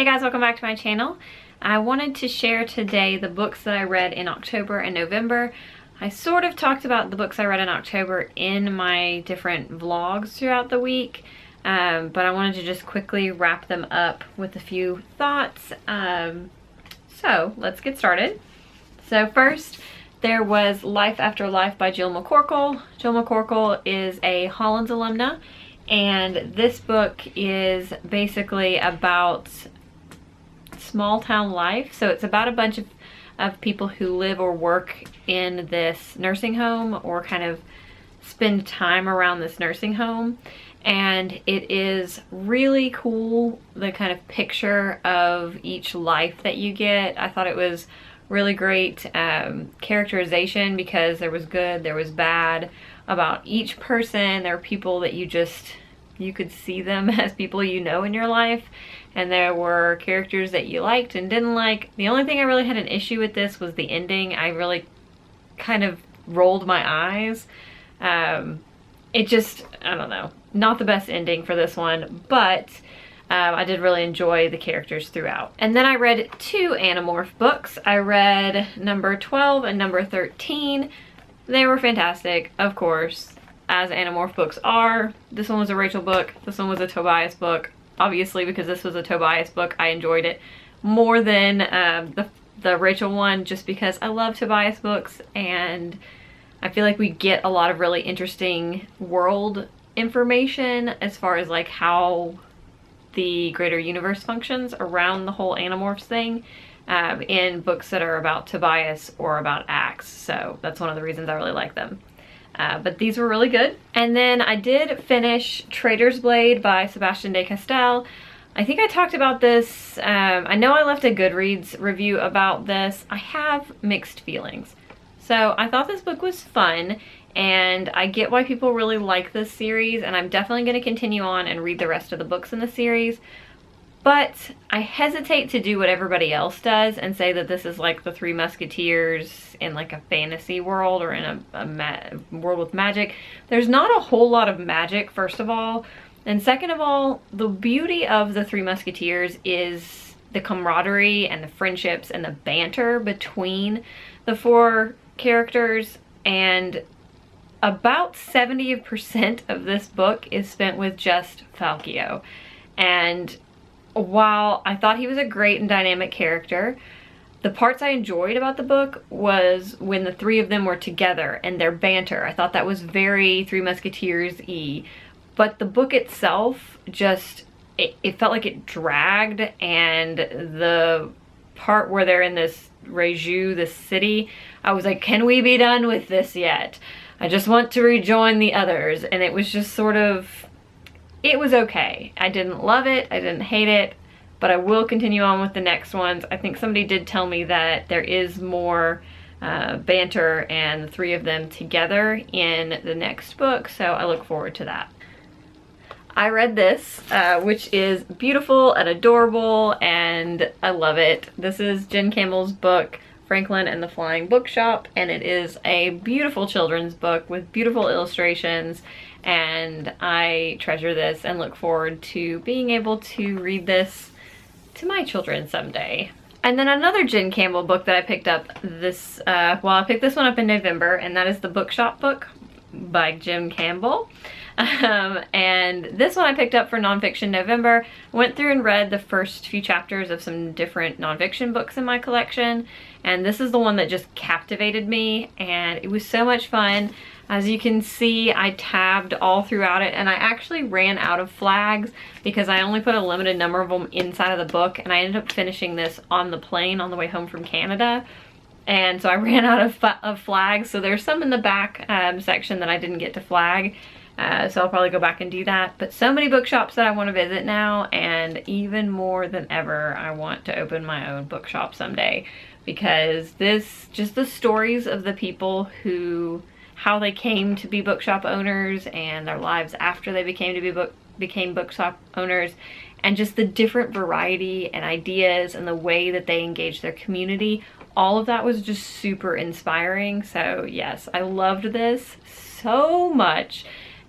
Hey guys, welcome back to my channel. I wanted to share today the books that I read in October and November. I sort of talked about the books I read in October in my different vlogs throughout the week, but I wanted to just quickly wrap them up with a few thoughts. So let's get started. So first, there was Life After Life by Jill McCorkle. Jill McCorkle is a Hollins alumna, and this book is basically about small town life. So it's about a bunch of people who live or work in this nursing home or kind of spend time around this nursing home. And it is really cool, the kind of picture of each life that you get. I thought it was really great characterization, because there was good, there was bad about each person. There were people that you could see them as people you know in your life, and there were characters that you liked and didn't like. The only thing I really had an issue with this was the ending. I really kind of rolled my eyes. It just, I don't know, not the best ending for this one, but I did really enjoy the characters throughout. And then I read two Animorph books. I read number 12 and number 13. They were fantastic, of course, as Animorph books are. This one was a Rachel book. This one was a Tobias book. Obviously, because this was a Tobias book, I enjoyed it more than the Rachel one, just because I love Tobias books, and I feel like we get a lot of really interesting world information as far as like how the greater universe functions around the whole Animorphs thing in books that are about Tobias or about Axe. So that's one of the reasons I really like them. But these were really good. And then I did finish Traitor's Blade by Sebastian de Castell. I think I talked about this. I know I left a Goodreads review about this. I have mixed feelings. So I thought this book was fun, and I get why people really like this series, and I'm definitely going to continue on and read the rest of the books in the series. But I hesitate to do what everybody else does and say that this is like the Three Musketeers in like a fantasy world or in a world with magic. There's not a whole lot of magic, first of all. And second of all, the beauty of the Three Musketeers is the camaraderie and the friendships and the banter between the four characters. And about 70% of this book is spent with just Falkio. And while I thought he was a great and dynamic character, the parts I enjoyed about the book was when the three of them were together and their banter. I thought that was very Three Musketeers-y. But the book itself just, it felt like it dragged, and the part where they're in this Reju, this city, I was like, can we be done with this yet? I just want to rejoin the others. And it was just sort of, it was okay. I didn't love it, I didn't hate it, but I will continue on with the next ones. I think somebody did tell me that there is more banter and the three of them together in the next book, so I look forward to that. I read this, which is beautiful and adorable, and I love it. This is Jen Campbell's book, Franklin and the Flying Bookshop, and it is a beautiful children's book with beautiful illustrations, and I treasure this and look forward to being able to read this to my children someday. And then another Jen Campbell book that I picked up this, I picked this one up in November, and that is the Bookshop book by Jen Campbell. And this one I picked up for nonfiction November. Went through and read the first few chapters of some different nonfiction books in my collection, and this is the one that just captivated me, and it was so much fun. As you can see, I tabbed all throughout it, and I actually ran out of flags because I only put a limited number of them inside of the book, and I ended up finishing this on the plane on the way home from Canada. And so I ran out of flags, so there's some in the back section that I didn't get to flag. So I'll probably go back and do that. But so many bookshops that I want to visit now, and even more than ever, I want to open my own bookshop someday, because just the stories of the people how they came to be bookshop owners and their lives after they became bookshop owners, and just the different variety and ideas and the way that they engage their community, all of that was just super inspiring. So yes, I loved this so much.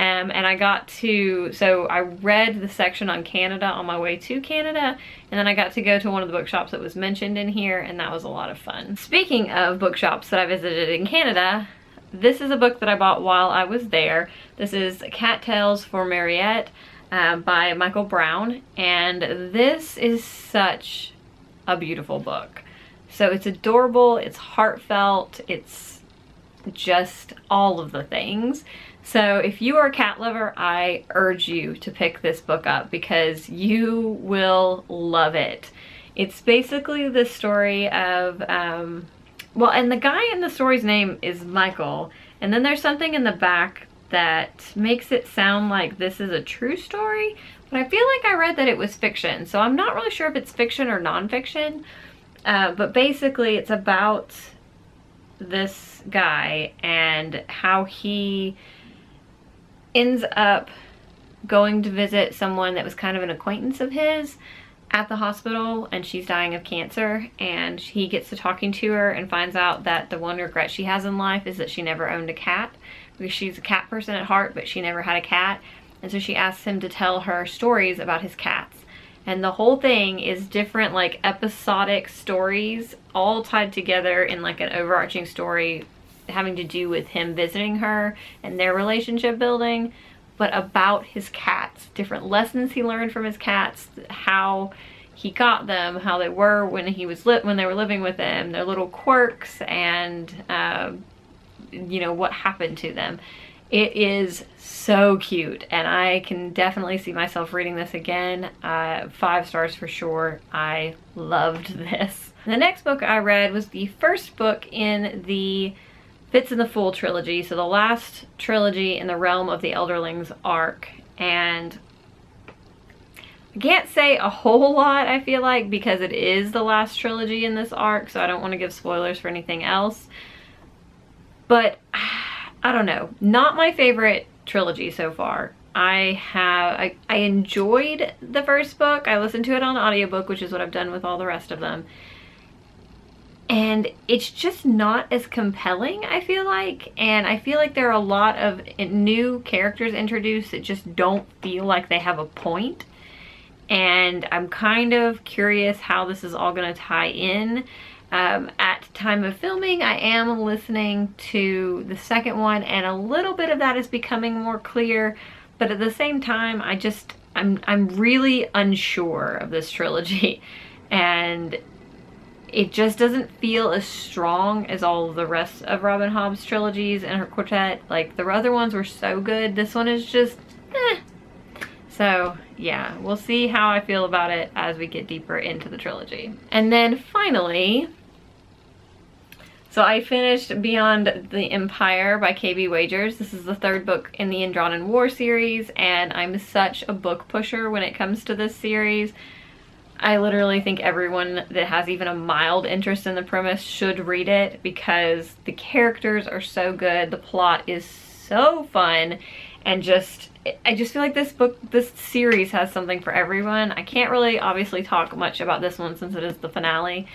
And I got to, so I read the section on Canada on my way to Canada, and then I got to go to one of the bookshops that was mentioned in here, and that was a lot of fun. Speaking of bookshops that I visited in Canada, this is a book that I bought while I was there. This is Cattails for Mariette by Michael Brown, and this is such a beautiful book. So it's adorable, it's heartfelt, it's just all of the things. So if you are a cat lover, I urge you to pick this book up because you will love it. It's basically the story of, well, and the guy in the story's name is Michael, and then there's something in the back that makes it sound like this is a true story, but I feel like I read that it was fiction, so I'm not really sure if it's fiction or nonfiction, but basically it's about this guy and how he ends up going to visit someone that was kind of an acquaintance of his at the hospital, and she's dying of cancer, and he gets to talking to her and finds out that the one regret she has in life is that she never owned a cat, because she's a cat person at heart, but she never had a cat. And so she asks him to tell her stories about his cats, and the whole thing is different like episodic stories all tied together in like an overarching story having to do with him visiting her and their relationship building, but about his cats, different lessons he learned from his cats, how he got them, how they were when he was when they were living with him, their little quirks, and you know, what happened to them. It is so cute, and I can definitely see myself reading this again. 5 stars for sure. I loved this. The next book I read was the first book in the Fits in the Fool trilogy, so the last trilogy in the Realm of the Elderlings arc, and I can't say a whole lot, I feel like, because it is the last trilogy in this arc, so I don't want to give spoilers for anything else, but I don't know, not my favorite trilogy so far. I enjoyed the first book. I listened to it on audiobook, which is what I've done with all the rest of them. And it's just not as compelling, I feel like. And I feel like there are a lot of new characters introduced that just don't feel like they have a point. And I'm kind of curious how this is all going to tie in. At time of filming, I am listening to the second one, and a little bit of that is becoming more clear. But at the same time, I'm really unsure of this trilogy. And it just doesn't feel as strong as all of the rest of Robin Hobb's trilogies and her quartet. Like, the other ones were so good. This one is just, eh. So, yeah, we'll see how I feel about it as we get deeper into the trilogy. And then finally, so I finished Beyond the Empire by K.B. Wagers. This is the 3rd book in the Andronin War series, and I'm such a book pusher when it comes to this series. I literally think everyone that has even a mild interest in the premise should read it because the characters are so good, the plot is so fun, and I just feel like this series has something for everyone. I can't really obviously talk much about this one since it is the finale,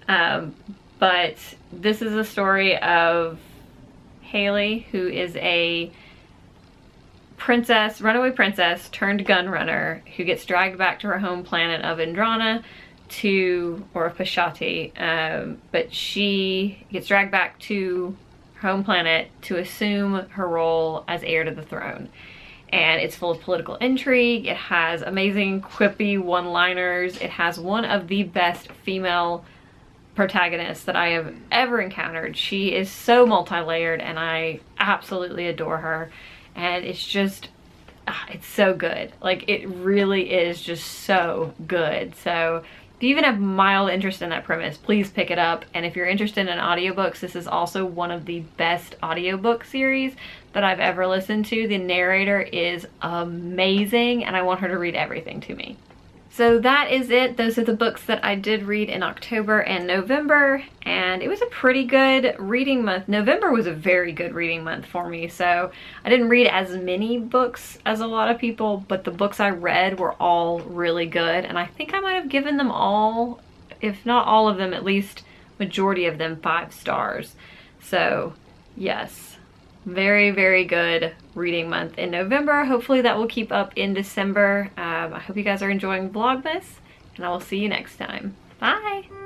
but this is a story of Haley, who is a runaway princess turned gun runner who gets dragged back to her home planet of Indrana or Pashati, but she gets dragged back to her home planet to assume her role as heir to the throne. And it's full of political intrigue. It has amazing quippy one-liners. It has one of the best female protagonists that I have ever encountered. She is so multi-layered, and I absolutely adore her. And it's just, it's so good. Like, it really is just so good. So if you even have mild interest in that premise, please pick it up. And if you're interested in audiobooks, this is also one of the best audiobook series that I've ever listened to. The narrator is amazing, and I want her to read everything to me. So that is it. Those are the books that I did read in October and November, and it was a pretty good reading month. November was a very good reading month for me, so I didn't read as many books as a lot of people, but the books I read were all really good, and I think I might have given them all, if not all of them, at least majority of them 5 stars. So yes, very, very good reading month in November. Hopefully that will keep up in December. I hope you guys are enjoying Vlogmas, and I will see you next time. Bye!